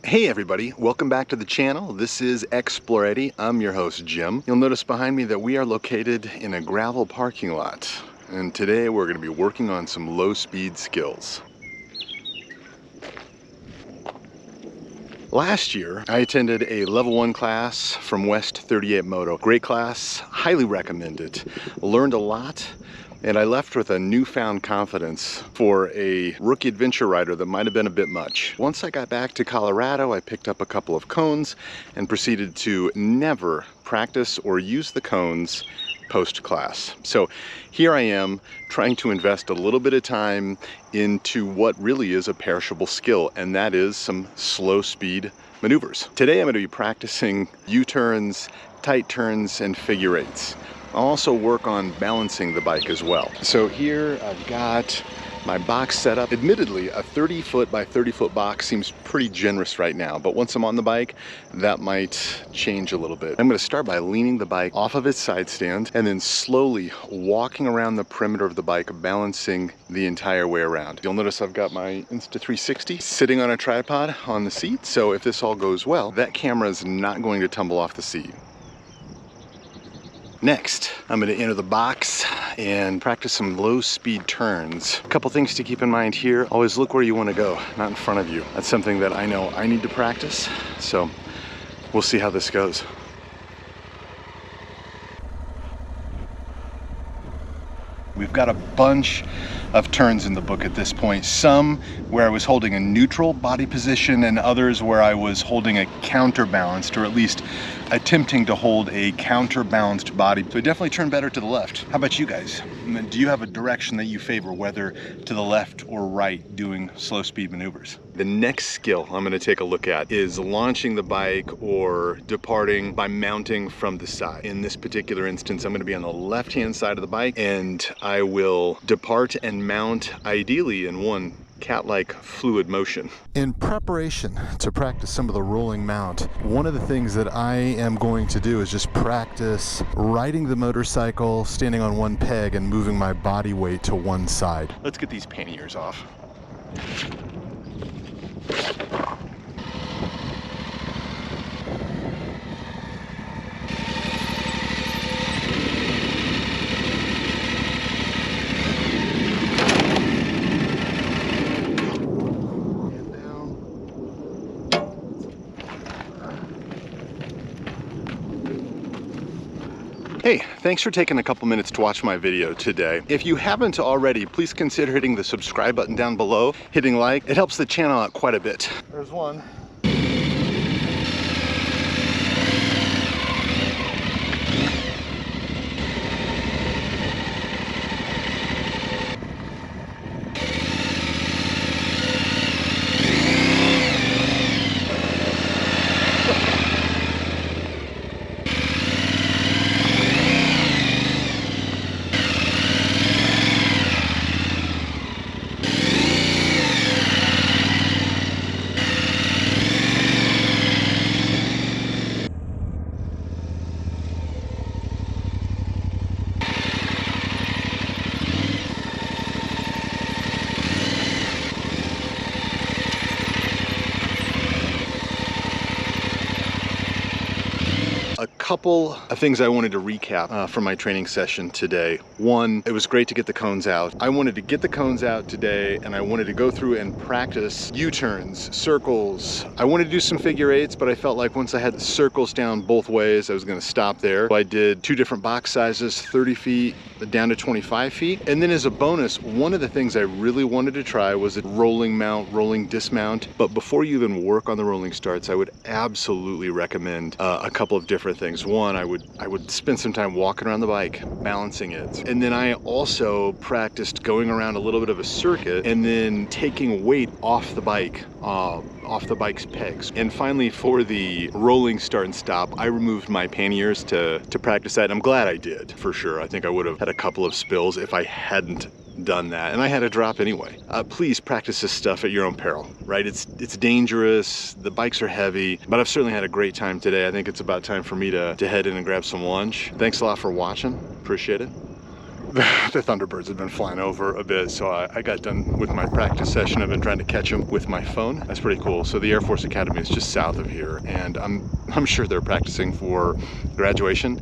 Hey everybody, welcome back to the channel. This is Exploretti. I'm your host, Jim. You'll notice behind me that we are located in a gravel parking lot. And today we're going to be working on some low speed skills. Last year, I attended a level 1 class from West 38 Moto. Great class, highly recommend it. Learned a lot. And I left with a newfound confidence for a rookie adventure rider that might have been a bit much. Once I got back to Colorado, I picked up a couple of cones and proceeded to never practice or use the cones post-class. So here I am trying to invest a little bit of time into what really is a perishable skill, and that is some slow speed maneuvers. Today I'm going to be practicing U-turns, tight turns, and figure eights. I'll also work on balancing the bike as well. So here I've got my box set up. Admittedly, a 30 foot by 30 foot box seems pretty generous right now, but once I'm on the bike, that might change a little bit. I'm going to start by leaning the bike off of its side stand and then slowly walking around the perimeter of the bike, balancing the entire way around. You'll notice I've got my Insta360 sitting on a tripod on the seat, so if this all goes well, that camera is not going to tumble off the seat. Next, I'm going to enter the box and practice some low speed turns. A couple things to keep in mind here. Always look where you want to go, not in front of you. That's something that I know I need to practice, so we'll see how this goes. We've got a bunch of turns in the book at this point. Some where I was holding a neutral body position and others where I was holding a counterbalanced, or at least attempting to hold a counterbalanced body. So I definitely turn better to the left. How about you guys? Do you have a direction that you favor, whether to the left or right, doing slow speed maneuvers? The next skill I'm going to take a look at is launching the bike or departing by mounting from the side. In this particular instance, I'm going to be on the left-hand side of the bike, and I will depart and mount ideally in one cat-like fluid motion. In preparation to practice some of the rolling mount, one of the things that I am going to do is just practice riding the motorcycle, standing on one peg and moving my body weight to one side. Let's get these panniers off. Hey, thanks for taking a couple minutes to watch my video today. If you haven't already, please consider hitting the subscribe button down below, hitting like. It helps the channel out quite a bit. There's one. A couple of things I wanted to recap from my training session today. One, it was great to get the cones out. I wanted to get the cones out today, and I wanted to go through and practice U-turns, circles. I wanted to do some figure eights, but I felt like once I had the circles down both ways, I was going to stop there. So I did two different box sizes, 30 feet down to 25 feet. And then as a bonus, one of the things I really wanted to try was a rolling mount, rolling dismount. But before you even work on the rolling starts, I would absolutely recommend a couple of different things. One, I would spend some time walking around the bike, balancing it. And then I also practiced going around a little bit of a circuit and then taking weight off the bike, off the bike's pegs. And finally, for the rolling start and stop, I removed my panniers to practice that. I'm glad I did, for sure. I think I would have had a couple of spills if I hadn't done that, and I had a drop anyway. Please practice this stuff at your own peril, right? It's dangerous, the bikes are heavy, but I've certainly had a great time today. I think it's about time for me to head in and grab some lunch. Thanks a lot for watching, appreciate it. The Thunderbirds have been flying over a bit, so I got done with my practice session. I've been trying to catch them with my phone. That's pretty cool. So the Air Force Academy is just south of here, and I'm sure they're practicing for graduation.